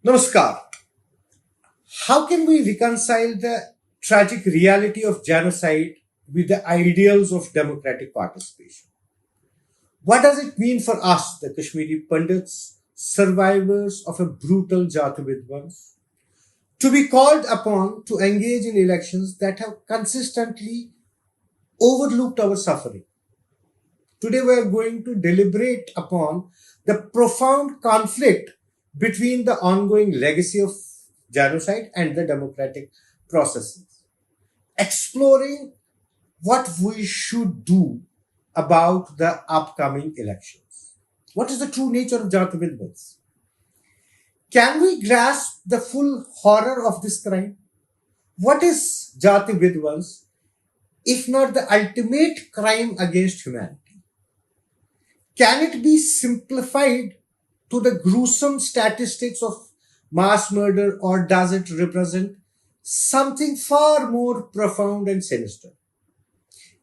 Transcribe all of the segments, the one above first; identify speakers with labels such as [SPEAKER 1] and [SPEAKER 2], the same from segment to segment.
[SPEAKER 1] Namaskar. How can we reconcile the tragic reality of genocide with the ideals of democratic participation? What does it mean for us, the Kashmiri Pandits, survivors of a brutal Jatividhwans, to be called upon to engage in elections that have consistently overlooked our suffering? Today, we are going to deliberate upon the profound conflict between the ongoing legacy of genocide and the democratic processes, exploring what we should do about the upcoming elections. What is the true nature of Jatividhwans? Can we grasp the full horror of this crime? What is Jatividhwans if not the ultimate crime against humanity? Can it be simplified to the gruesome statistics of mass murder, or does it represent something far more profound and sinister?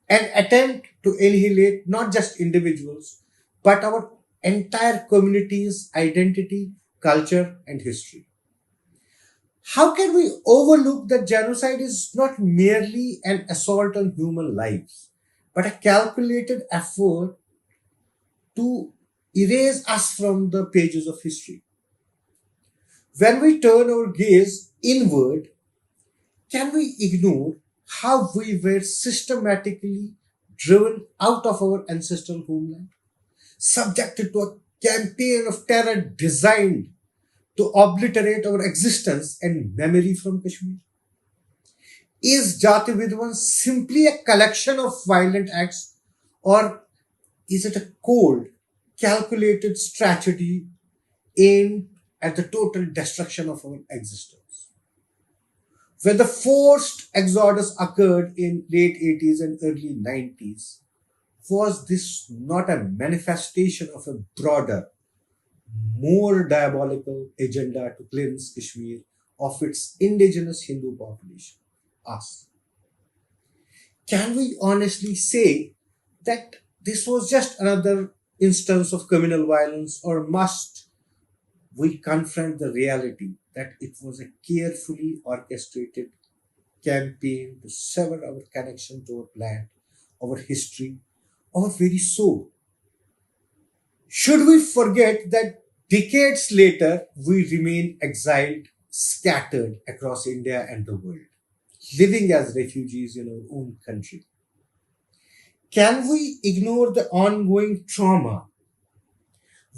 [SPEAKER 1] An attempt to annihilate not just individuals, but our entire community's identity, culture, and history. How can we overlook that genocide is not merely an assault on human lives, but a calculated effort to erase us from the pages of history? When we turn our gaze inward, can we ignore how we were systematically driven out of our ancestral homeland, subjected to a campaign of terror designed to obliterate our existence and memory from Kashmir? Is Jatividhwan simply a collection of violent acts, or is it a cold, calculated strategy aimed at the total destruction of our existence? When the forced exodus occurred in late 80s and early 90s, was this not a manifestation of a broader, more diabolical agenda to cleanse Kashmir of its indigenous Hindu population, us? Can we honestly say that this was just another instance of communal violence, or must we confront the reality that it was a carefully orchestrated campaign to sever our connection to our land, our history, our very soul? Should we forget that decades later we remain exiled, scattered across India and the world, living as refugees in our own country? Can we ignore the ongoing trauma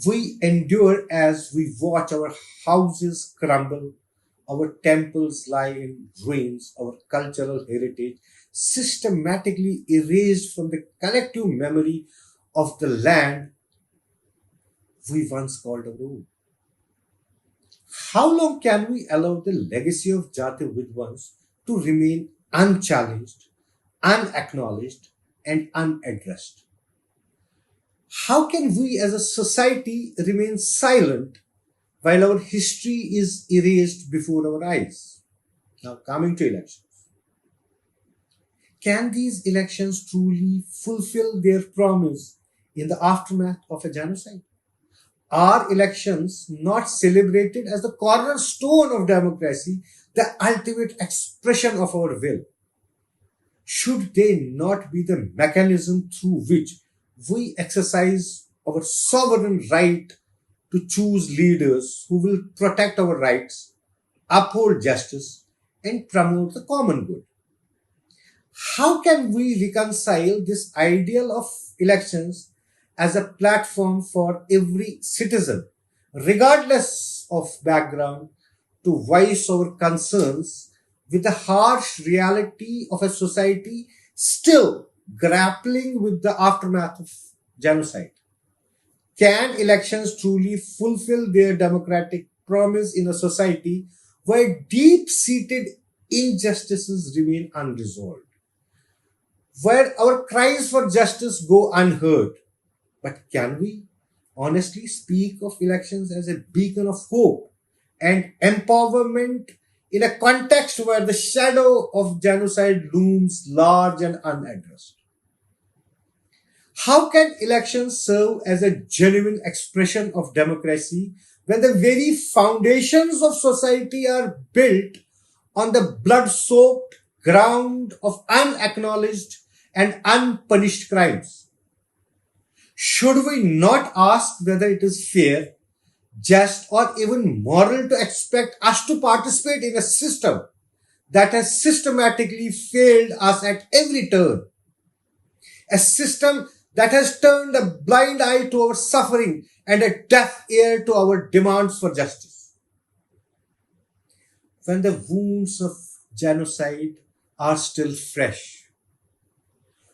[SPEAKER 1] we endure as we watch our houses crumble, our temples lie in ruins, our cultural heritage systematically erased from the collective memory of the land we once called our own? How long can we allow the legacy of Jati Vidwans to remain unchallenged, unacknowledged, and unaddressed? How can we as a society remain silent while our history is erased before our eyes? Now, coming to elections. Can these elections truly fulfill their promise in the aftermath of a genocide? Are elections not celebrated as the cornerstone of democracy, the ultimate expression of our will? Should they not be the mechanism through which we exercise our sovereign right to choose leaders who will protect our rights, uphold justice, and promote the common good? How can we reconcile this ideal of elections as a platform for every citizen, regardless of background, to voice our concerns with the harsh reality of a society still grappling with the aftermath of genocide? Can elections truly fulfill their democratic promise in a society where deep seated injustices remain unresolved, where our cries for justice go unheard? But can we honestly speak of elections as a beacon of hope and empowerment in a context where the shadow of genocide looms large and unaddressed? How can elections serve as a genuine expression of democracy when the very foundations of society are built on the blood-soaked ground of unacknowledged and unpunished crimes? Should we not ask whether it is fair, just, or even moral to expect us to participate in a system that has systematically failed us at every turn? A system that has turned a blind eye to our suffering and a deaf ear to our demands for justice. When the wounds of genocide are still fresh,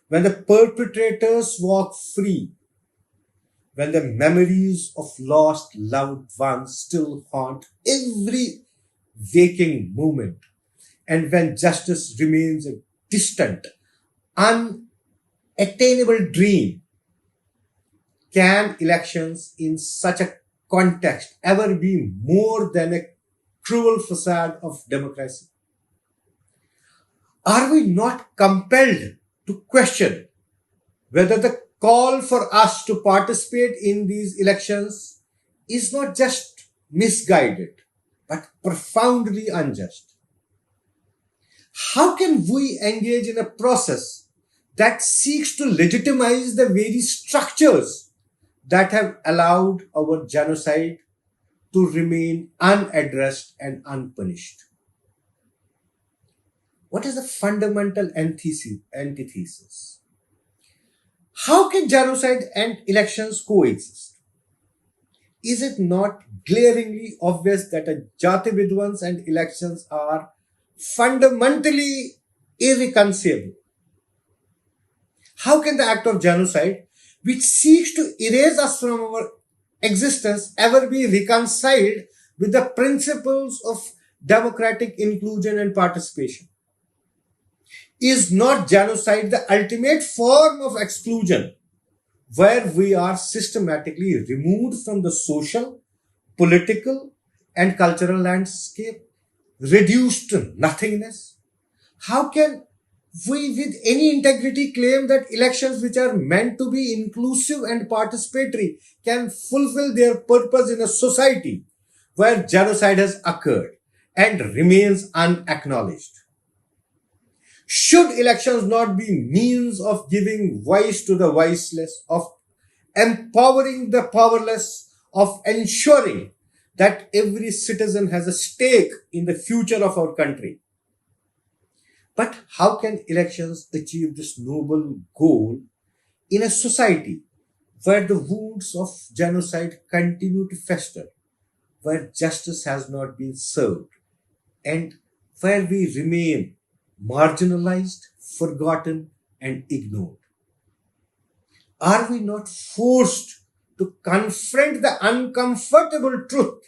[SPEAKER 1] when the perpetrators walk free, when the memories of lost loved ones still haunt every waking moment, and when justice remains a distant, unattainable dream, can elections in such a context ever be more than a cruel facade of democracy? Are we not compelled to question whether the call for us to participate in these elections is not just misguided, but profoundly unjust? How can we engage in a process that seeks to legitimize the very structures that have allowed our genocide to remain unaddressed and unpunished? What is the fundamental antithesis? How can genocide and elections coexist? Is it not glaringly obvious that a Jatividhwans and elections are fundamentally irreconcilable? How can the act of genocide, which seeks to erase us from our existence, ever be reconciled with the principles of democratic inclusion and participation? Is not genocide the ultimate form of exclusion, where we are systematically removed from the social, political, and cultural landscape, reduced to nothingness? How can we with any integrity claim that elections which are meant to be inclusive and participatory can fulfill their purpose in a society where genocide has occurred and remains unacknowledged? Should elections not be means of giving voice to the voiceless, of empowering the powerless, of ensuring that every citizen has a stake in the future of our country? But how can elections achieve this noble goal in a society where the wounds of genocide continue to fester, where justice has not been served, and where we remain marginalized, forgotten, and ignored? Are we not forced to confront the uncomfortable truth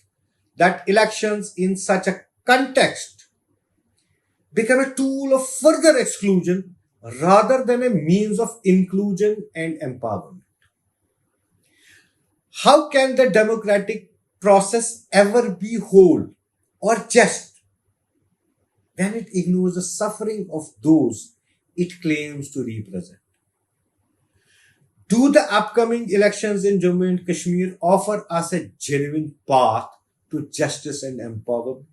[SPEAKER 1] that elections in such a context become a tool of further exclusion rather than a means of inclusion and empowerment? How can the democratic process ever be whole or just when it ignores the suffering of those it claims to represent? Do the upcoming elections in Jammu and Kashmir offer us a genuine path to justice and empowerment?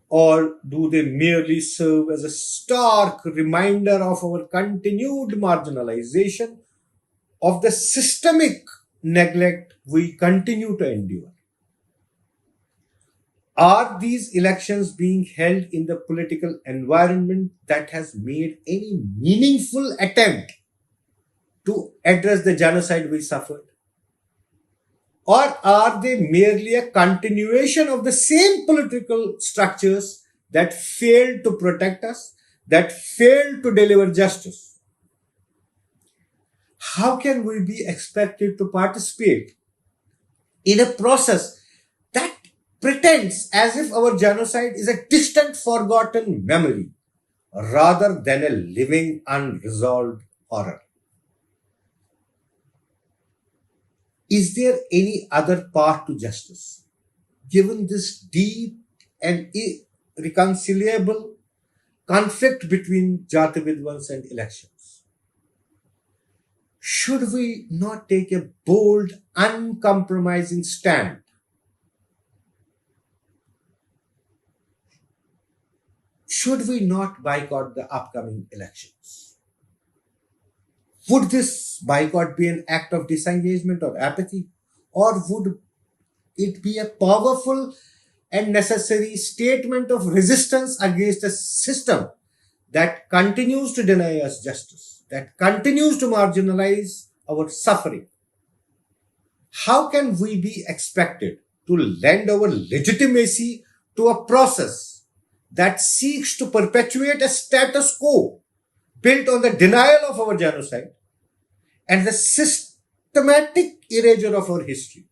[SPEAKER 1] Or do they merely serve as a stark reminder of our continued marginalization, of the systemic neglect we continue to endure? Are these elections being held in the political environment that has made any meaningful attempt to address the genocide we suffered? Or are they merely a continuation of the same political structures that failed to protect us, that failed to deliver justice? How can we be expected to participate in a process that pretends as if our genocide is a distant, forgotten memory rather than a living, unresolved horror? Is there any other path to justice, given this deep and irreconcilable conflict between Jatividhwans and elections? Should we not take a bold, uncompromising stand? Should we not boycott the upcoming elections? Would this boycott be an act of disengagement or apathy? Or would it be a powerful and necessary statement of resistance against a system that continues to deny us justice, that continues to marginalize our suffering? How can we be expected to lend our legitimacy to a process that seeks to perpetuate a status quo built on the denial of our genocide and the systematic erasure of our history?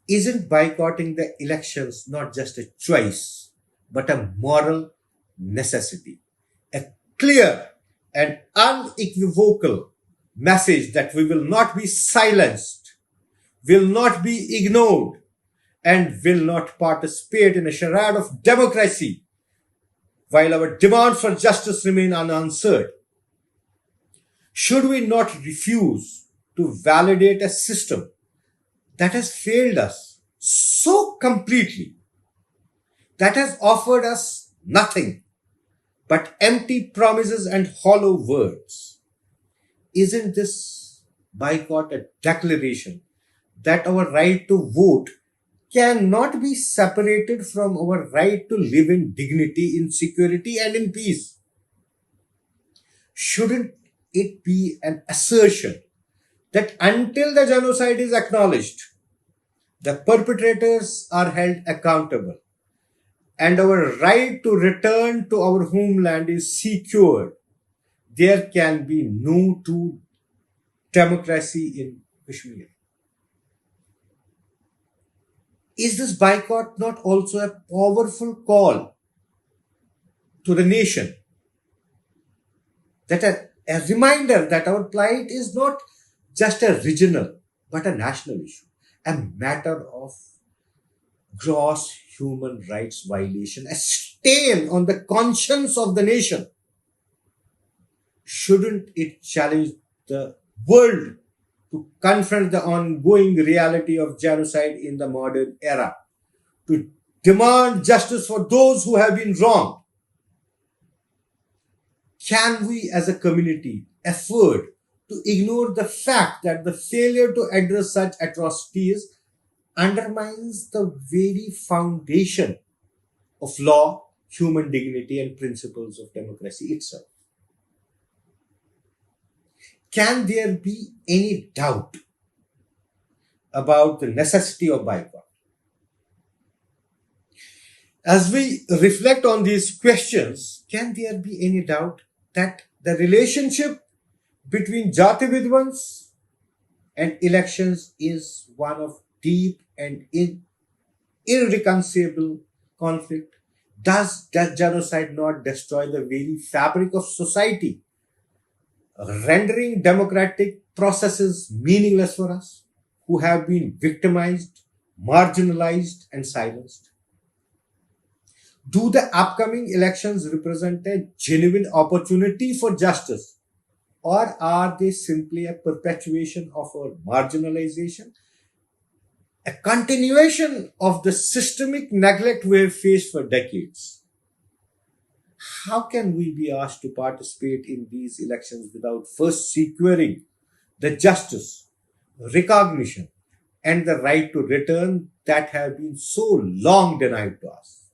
[SPEAKER 1] Isn't boycotting the elections not just a choice, but a moral necessity? A clear and unequivocal message that we will not be silenced, will not be ignored, and will not participate in a charade of democracy while our demands for justice remain unanswered. Should we not refuse to validate a system that has failed us so completely, that has offered us nothing but empty promises and hollow words? Isn't this boycott a declaration that our right to vote cannot be separated from our right to live in dignity, in security, and in peace? Shouldn't it be an assertion that until the genocide is acknowledged, the perpetrators are held accountable, and our right to return to our homeland is secured, there can be no true democracy in Kashmir? Is this boycott not also a powerful call to the nation, that a reminder that our plight is not just a regional but a national issue, a matter of gross human rights violation, a stain on the conscience of the nation? Shouldn't it challenge the world to confront the ongoing reality of genocide in the modern era, to demand justice for those who have been wronged? Can we as a community afford to ignore the fact that the failure to address such atrocities undermines the very foundation of law, human dignity, and principles of democracy itself? Can there be any doubt about the necessity of boycott? As we reflect on these questions, can there be any doubt that the relationship between Jatividhwans and elections is one of deep and irreconcilable conflict? Does genocide not destroy the very fabric of society, rendering democratic processes meaningless for us who have been victimized, marginalized, and silenced? Do the upcoming elections represent a genuine opportunity for justice, or are they simply a perpetuation of our marginalization, a continuation of the systemic neglect we have faced for decades? How can we be asked to participate in these elections without first securing the justice, recognition, and the right to return that have been so long denied to us?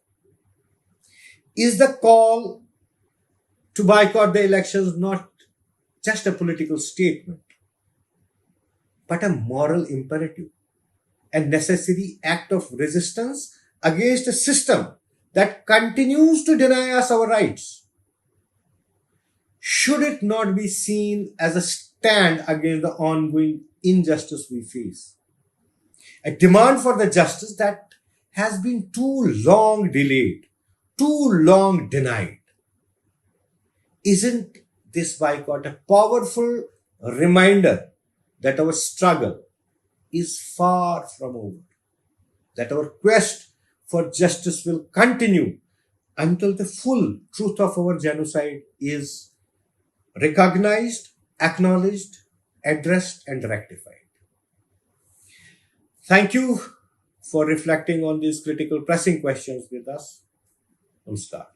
[SPEAKER 1] Is the call to boycott the elections not just a political statement, but a moral imperative, a necessary act of resistance against a system that continues to deny us our rights? Should it not be seen as a stand against the ongoing injustice we face, a demand for the justice that has been too long delayed, too long denied? Isn't this boycott a powerful reminder that our struggle is far from over, that our quest for justice will continue until the full truth of our genocide is recognized, acknowledged, addressed, and rectified. Thank you for reflecting on these critical pressing questions with us. Namaskar.